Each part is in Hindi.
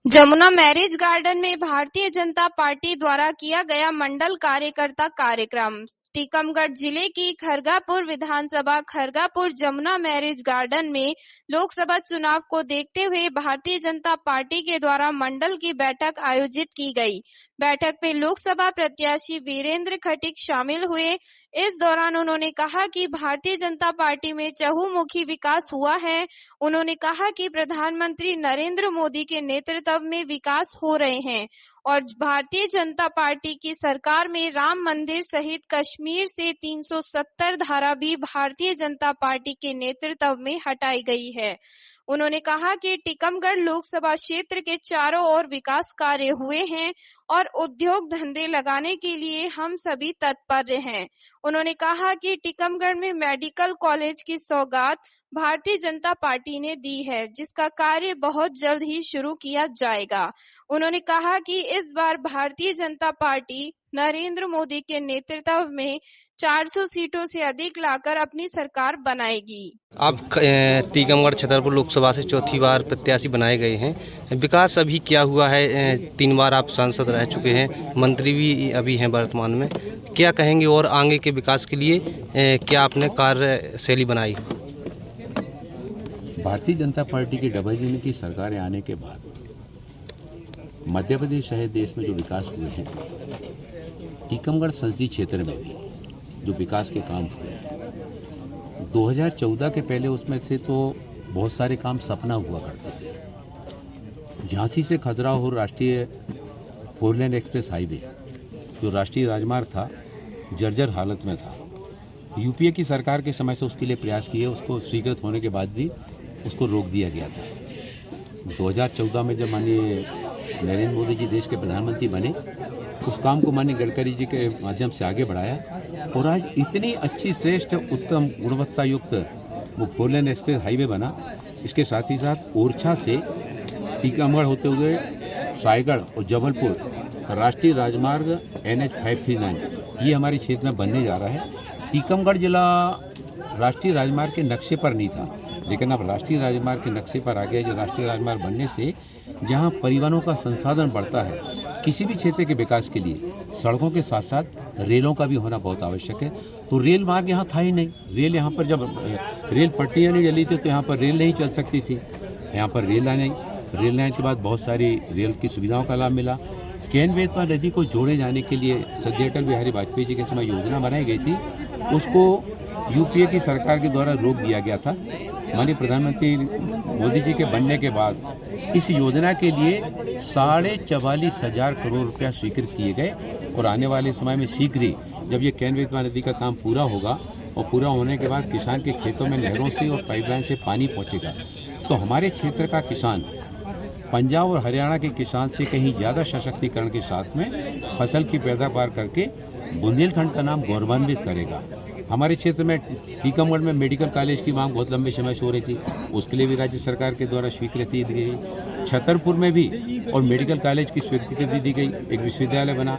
जमुना मैरिज गार्डन में भारतीय जनता पार्टी द्वारा किया गया मंडल कार्यकर्ता कार्यक्रम। टीकमगढ़ जिले की खरगापुर विधानसभा खरगापुर जमुना मैरिज गार्डन में लोकसभा चुनाव को देखते हुए भारतीय जनता पार्टी के द्वारा मंडल की बैठक आयोजित की गई। बैठक में लोकसभा प्रत्याशी वीरेंद्र खटीक शामिल हुए। इस दौरान उन्होंने कहा कि भारतीय जनता पार्टी में चहुमुखी विकास हुआ है। उन्होंने कहा कि प्रधानमंत्री नरेंद्र मोदी के नेतृत्व में विकास हो रहे हैं और भारतीय जनता पार्टी की सरकार में राम मंदिर सहित कश्मीर से 370 धारा भी भारतीय जनता पार्टी के नेतृत्व में हटाई गई है। उन्होंने कहा कि टीकमगढ़ लोकसभा क्षेत्र के चारों ओर विकास कार्य हुए हैं और उद्योग धंधे लगाने के लिए हम सभी तत्पर हैं। उन्होंने कहा कि टीकमगढ़ में मेडिकल कॉलेज की सौगात भारतीय जनता पार्टी ने दी है, जिसका कार्य बहुत जल्द ही शुरू किया जाएगा। उन्होंने कहा कि इस बार भारतीय जनता पार्टी नरेंद्र मोदी के नेतृत्व में 400 सीटों से अधिक लाकर अपनी सरकार बनाएगी। आप टीकमगढ़ छतरपुर लोकसभा से चौथी बार प्रत्याशी बनाए गए हैं। विकास अभी क्या हुआ है? 3 बार आप सांसद रह चुके हैं, मंत्री भी अभी हैं वर्तमान में। क्या कहेंगे और आगे के विकास के लिए क्या आपने कार्यशैली बनाई? भारतीय जनता पार्टी की डबल इंजन की सरकारें आने के बाद मध्य प्रदेश सहित देश में जो विकास हुए हैं, टीकमगढ़ संसदीय क्षेत्र में भी जो विकास के काम हुए हैं 2014 के पहले, उसमें से तो बहुत सारे काम सपना हुआ करते थे। झांसी से खजुराहो राष्ट्रीय 4 लेन एक्सप्रेस हाईवे जो राष्ट्रीय राजमार्ग था, जर्जर हालत में था। यूपीए की सरकार के समय से उसके लिए प्रयास किए, उसको स्वीकृत होने के बाद भी उसको रोक दिया गया था। 2014 में जब माननीय नरेंद्र मोदी जी देश के प्रधानमंत्री बने, उस काम को माननीय गडकरी जी के माध्यम से आगे बढ़ाया और आज इतनी अच्छी श्रेष्ठ उत्तम गुणवत्ता युक्त वो 4 लेन एक्सप्रेस हाईवे बना। इसके साथ ही साथ ओरछा से टीकमगढ़ होते हुए रायगढ़ और जबलपुर राष्ट्रीय राजमार्ग NH 539 ये हमारे क्षेत्र में बनने जा रहा है। टीकमगढ़ जिला राष्ट्रीय राजमार्ग के नक्शे पर नहीं था, लेकिन अब राष्ट्रीय राजमार्ग के नक्शे पर आ गया। जो राष्ट्रीय राजमार्ग बनने से जहां परिवहनों का संसाधन बढ़ता है, किसी भी क्षेत्र के विकास के लिए सड़कों के साथ साथ रेलों का भी होना बहुत आवश्यक है। तो रेल मार्ग यहाँ था ही नहीं। रेल यहाँ पर जब रेल पट्टियाँ नहीं डली थी तो यहाँ पर रेल नहीं चल सकती थी। यहाँ पर रेल आने के बाद बहुत सारी रेल की सुविधाओं का लाभ मिला। केन बेतवा नदी को जोड़े जाने के लिए श्रद्धेय अटल बिहारी वाजपेयी जी के समय योजना बनाई गई थी, उसको यूपीए की सरकार के द्वारा रोक दिया गया था। माननीय प्रधानमंत्री मोदी जी के बनने के बाद इस योजना के लिए 44,500 करोड़ रुपया स्वीकृत किए गए और आने वाले समय में शीघ्र ही जब ये केन बेतवा नदी का काम पूरा होगा और पूरा होने के बाद किसान के खेतों में नहरों से और पाइपलाइन से पानी पहुंचेगा, तो हमारे क्षेत्र का किसान पंजाब और हरियाणा के किसान से कहीं ज़्यादा सशक्तिकरण के साथ में फसल की पैदावार करके बुंदेलखंड का नाम गौरवान्वित करेगा। हमारे क्षेत्र में टीकमगढ़ में मेडिकल कॉलेज की मांग बहुत लंबे समय से हो रही थी, उसके लिए भी राज्य सरकार के द्वारा स्वीकृति दी गई। छतरपुर में भी और मेडिकल कॉलेज की स्वीकृति दी गई, एक विश्वविद्यालय बना।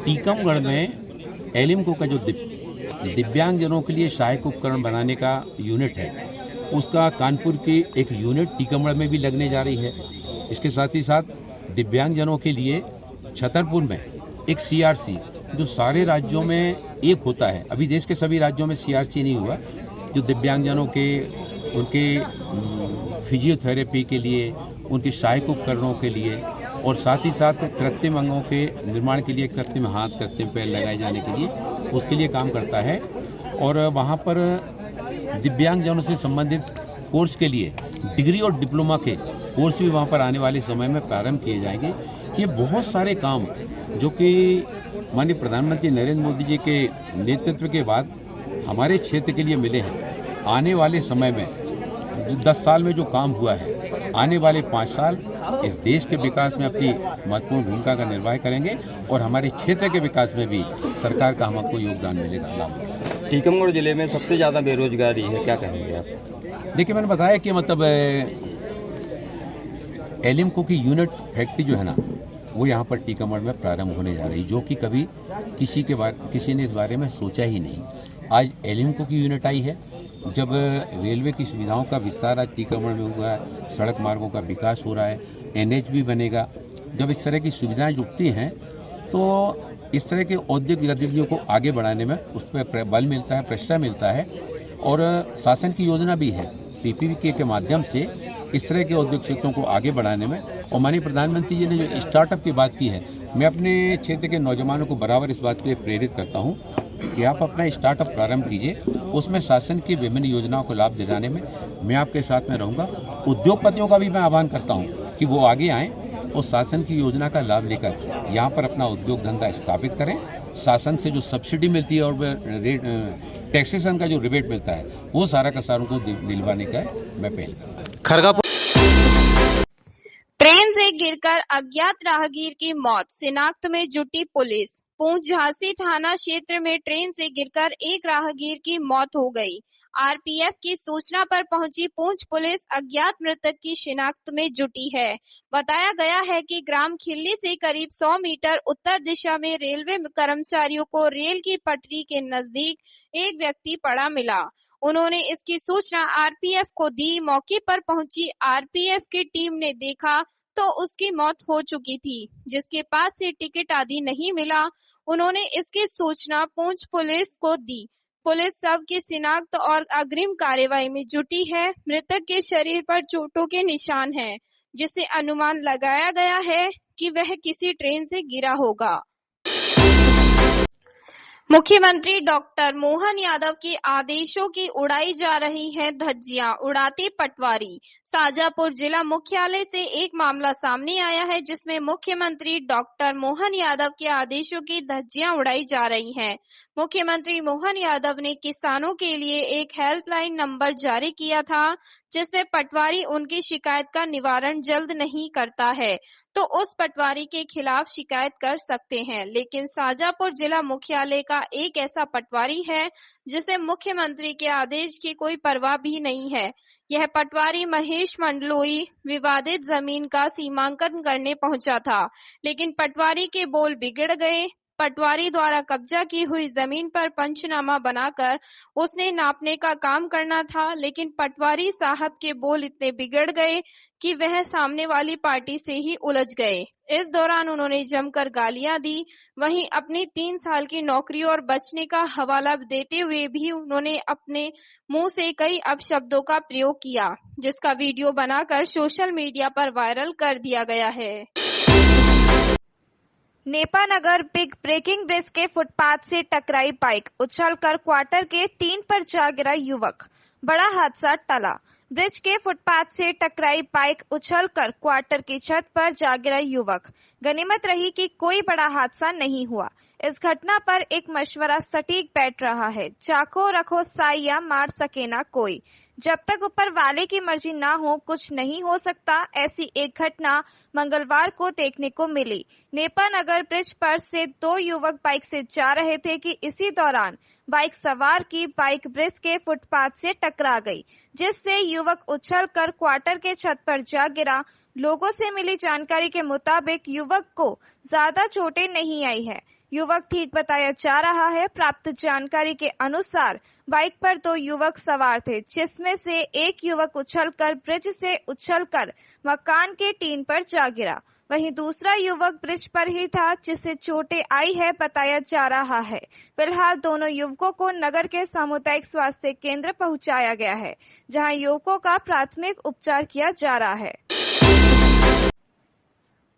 टीकमगढ़ में एलिमको का जो दिव्यांगजनों के लिए सहायक उपकरण बनाने का यूनिट है, उसका कानपुर की एक यूनिट टीकमगढ़ में भी लगने जा रही है। इसके साथ ही साथ दिव्यांगजनों के लिए छतरपुर में एक CRC जो सारे राज्यों में एक होता है, अभी देश के सभी राज्यों में CRC नहीं हुआ, जो दिव्यांगजनों के उनके फिजियोथेरेपी के लिए, उनके सहायक उपकरणों के लिए और साथ ही साथ कृत्रिम अंगों के निर्माण के लिए, कृत्रिम हाथ, कृत्रिम पैर लगाए जाने के लिए, उसके लिए काम करता है। और वहाँ पर दिव्यांगजनों से संबंधित कोर्स के लिए डिग्री और डिप्लोमा के कोर्स भी वहाँ पर आने वाले समय में प्रारंभ किए जाएंगे। ये बहुत सारे काम जो कि माननीय प्रधानमंत्री नरेंद्र मोदी जी के नेतृत्व के बाद हमारे क्षेत्र के लिए मिले हैं। आने वाले समय में 10 साल में जो काम हुआ है, आने वाले 5 साल इस देश के विकास में अपनी महत्वपूर्ण भूमिका का निर्वाह करेंगे और हमारे क्षेत्र के विकास में भी सरकार का हमको योगदान मिलेगा, लाभ मिलेगा। टीकमगढ़ जिले में सबसे ज़्यादा बेरोजगारी है, क्या कहेंगे आप? देखिए, मैंने बताया कि मतलब एलिमको की यूनिट फैक्ट्री जो है ना, वो यहाँ पर टीकमगढ़ में प्रारंभ होने जा रही, जो कि कभी किसी ने इस बारे में सोचा ही नहीं। आज एलिमको की यूनिट आई है, जब रेलवे की सुविधाओं का विस्तार आज टीकमगढ़ में हुआ है, सड़क मार्गों का विकास हो रहा है, एनएच भी बनेगा, जब इस तरह की सुविधाएं जुटती हैं तो इस तरह के औद्योगिक गतिविधियों को आगे बढ़ाने में उस पर बल मिलता है, प्रेशर मिलता है। और शासन की योजना भी है पीपीपी के माध्यम से इस तरह के औद्योगिक क्षेत्रों को आगे बढ़ाने में। और माननीय प्रधानमंत्री जी ने जो स्टार्टअप की बात की है, मैं अपने क्षेत्र के नौजवानों को बराबर इस बात के लिए प्रेरित करता हूं कि आप अपना स्टार्टअप प्रारंभ कीजिए, उसमें शासन की विभिन्न योजनाओं को लाभ दिलाने में मैं आपके साथ में रहूंगा। उद्योगपतियों का भी मैं आह्वान करता हूं कि वो आगे आएँ और शासन की योजना का लाभ लेकर यहाँ पर अपना उद्योग धंधा स्थापित करें। शासन से जो सब्सिडी मिलती है और टैक्सेशन का जो रिबेट मिलता है वो सारा का सारों को दिलवाने का मैं पहल करूँगा। खरगापुर ट्रेन से गिरकर अज्ञात राहगीर की मौत, शिनाख्त में जुटी पुलिस। पूंछ झांसी थाना क्षेत्र में ट्रेन से गिरकर एक राहगीर की मौत हो गई। आरपीएफ की सूचना पर पहुंची पूंछ पुलिस अज्ञात मृतक की शिनाख्त में जुटी है। बताया गया है कि ग्राम खिल्ली से करीब 100 मीटर उत्तर दिशा में रेलवे कर्मचारियों को रेल की पटरी के नजदीक एक व्यक्ति पड़ा मिला। उन्होंने इसकी सूचना आरपीएफ को दी। मौके पर पहुंची आरपीएफ की टीम ने देखा तो उसकी मौत हो चुकी थी, जिसके पास से टिकट आदि नहीं मिला। उन्होंने इसकी सूचना पूंछ पुलिस को दी। पुलिस शव की शिनाख्त और अग्रिम कार्यवाही में जुटी है। मृतक के शरीर पर चोटों के निशान हैं, जिससे अनुमान लगाया गया है कि वह किसी ट्रेन से गिरा होगा। मुख्यमंत्री डॉक्टर मोहन यादव के आदेशों की उड़ाई जा रही हैं धज्जियां, उड़ाते पटवारी। शाजापुर जिला मुख्यालय से एक मामला सामने आया है, जिसमें मुख्यमंत्री डॉक्टर मोहन यादव के आदेशों की धज्जियां उड़ाई जा रही हैं। मुख्यमंत्री मोहन यादव ने किसानों के लिए एक हेल्पलाइन नंबर जारी किया था, जिसमें पटवारी उनकी शिकायत का निवारण जल्द नहीं करता है तो उस पटवारी के खिलाफ शिकायत कर सकते हैं। लेकिन शाजापुर जिला मुख्यालय का एक ऐसा पटवारी है जिसे मुख्यमंत्री के आदेश की कोई परवाह भी नहीं है। यह पटवारी महेश मंडलोई विवादित जमीन का सीमांकन करने पहुंचा था, लेकिन पटवारी के बोल बिगड़ गए। पटवारी द्वारा कब्जा की हुई जमीन पर पंचनामा बनाकर उसने नापने का काम करना था, लेकिन पटवारी साहब के बोल इतने बिगड़ गए कि वह सामने वाली पार्टी से ही उलझ गए। इस दौरान उन्होंने जमकर गालियां दी। वहीं अपनी 3 साल की नौकरी और बचने का हवाला देते हुए भी उन्होंने अपने मुंह से कई अपशब्दों का प्रयोग किया, जिसका वीडियो बनाकर सोशल मीडिया पर वायरल कर दिया गया है। नेपानगर बिग ब्रेकिंग ब्रिज के फुटपाथ से टकराई बाइक, उछलकर क्वार्टर के 3 पर जा गिरा युवक। बड़ा हादसा टला। ब्रिज के फुटपाथ से टकराई बाइक उछलकर क्वार्टर की छत पर जा गिरा युवक। गनीमत रही कि कोई बड़ा हादसा नहीं हुआ। इस घटना पर एक मशवरा सटीक बैठ रहा है, चाको रखो साइया मार सके ना कोई। जब तक ऊपर वाले की मर्जी ना हो कुछ नहीं हो सकता। ऐसी एक घटना मंगलवार को देखने को मिली। नेपानगर ब्रिज पर से 2 युवक बाइक से जा रहे थे कि इसी दौरान बाइक सवार की बाइक ब्रिज के फुटपाथ से टकरा गई, जिससे युवक उछलकर क्वार्टर के छत पर जा गिरा। लोगों से मिली जानकारी के मुताबिक युवक को ज्यादा चोटें नहीं आई है। युवक ठीक बताया जा रहा है। प्राप्त जानकारी के अनुसार बाइक पर 2 युवक सवार थे, जिसमें से एक युवक उछलकर ब्रिज से उछलकर मकान के टीन पर जा गिरा। वहीं दूसरा युवक ब्रिज पर ही था, जिसे चोटें आई है बताया जा रहा है। फिलहाल दोनों युवकों को नगर के सामुदायिक स्वास्थ्य केंद्र पहुंचाया गया है, जहां युवकों का प्राथमिक उपचार किया जा रहा है।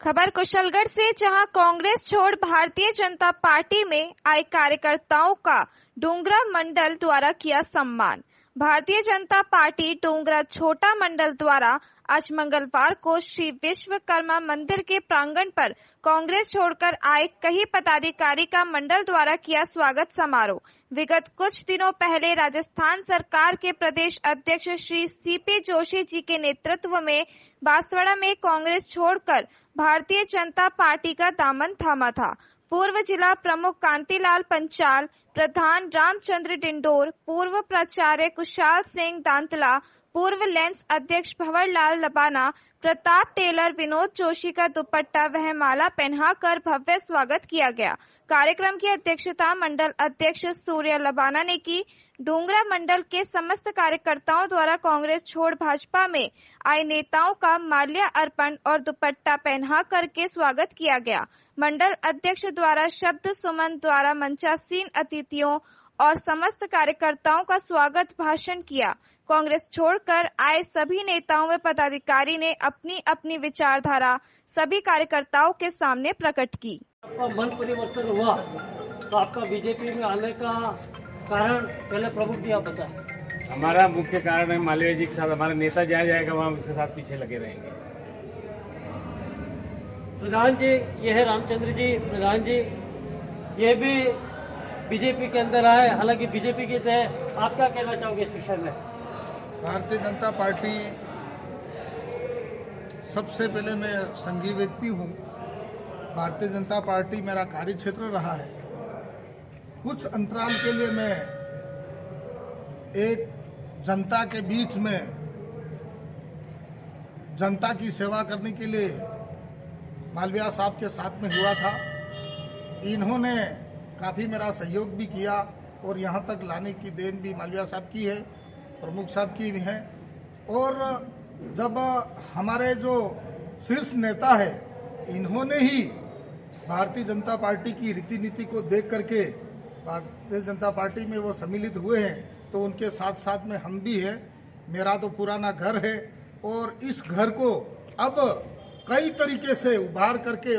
खबर कुशलगढ़ से, जहां कांग्रेस छोड़ भारतीय जनता पार्टी में आए कार्यकर्ताओं का डोंगरा मंडल द्वारा किया सम्मान। भारतीय जनता पार्टी डोंगरा छोटा मंडल द्वारा आज मंगलवार को श्री विश्वकर्मा मंदिर के प्रांगण पर कांग्रेस छोड़कर आए कई पदाधिकारी का मंडल द्वारा किया स्वागत समारोह। विगत कुछ दिनों पहले राजस्थान सरकार के प्रदेश अध्यक्ष श्री सीपी जोशी जी के नेतृत्व में बांसवाड़ा में कांग्रेस छोड़कर भारतीय जनता पार्टी का दामन थामा था। पूर्व जिला प्रमुख कांतिलाल पंचाल, प्रधान रामचंद्र डिंडोर, पूर्व प्राचार्य कुशाल सिंह दांतला, पूर्व लेंस अध्यक्ष भंवरलाल लबाना, प्रताप टेलर, विनोद जोशी का दुपट्टा वह माला पहनाकर भव्य स्वागत किया गया। कार्यक्रम की अध्यक्षता मंडल अध्यक्ष सूर्य लबाना ने की। डोंगरा मंडल के समस्त कार्यकर्ताओं द्वारा कांग्रेस छोड़ भाजपा में आए नेताओं का माल्य अर्पण और दुपट्टा पहना करके स्वागत किया गया। मंडल अध्यक्ष द्वारा शब्द सुमन द्वारा मंचासीन अतिथियों और समस्त कार्यकर्ताओं का स्वागत भाषण किया। कांग्रेस छोड़कर आए सभी नेताओं व पदाधिकारी ने अपनी अपनी विचारधारा सभी कार्यकर्ताओं के सामने प्रकट की। आपका मन परिवर्तन हुआ तो आपका बीजेपी में आने का कारण पहले प्रमुख जी आप बताएं। हमारा मुख्य कारण है मालवीय जी के साथ हमारा नेता जहाँ जाएगा वहाँ उसके साथ पीछे लगे रहेंगे। प्रधान जी ये है रामचंद्र जी, प्रधान जी ये भी बीजेपी के अंदर आए, हालांकि बीजेपी के तहत आप क्या कहना चाहोगे इस विषय में? भारतीय जनता पार्टी, सबसे पहले मैं संघीय व्यक्ति हूँ। भारतीय जनता पार्टी मेरा कार्य क्षेत्र रहा है। कुछ अंतराल के लिए मैं एक जनता के बीच में जनता की सेवा करने के लिए मालवीय साहब के साथ में हुआ था। इन्होंने काफ़ी मेरा सहयोग भी किया और यहाँ तक लाने की देन भी मालवीय साहब की है, प्रमुख साहब की भी है। और जब हमारे जो शीर्ष नेता है इन्होंने ही भारतीय जनता पार्टी की रीति नीति को देख करके भारतीय जनता पार्टी में वो सम्मिलित हुए हैं, तो उनके साथ साथ में हम भी हैं। मेरा तो पुराना घर है और इस घर को अब कई तरीके से उभार करके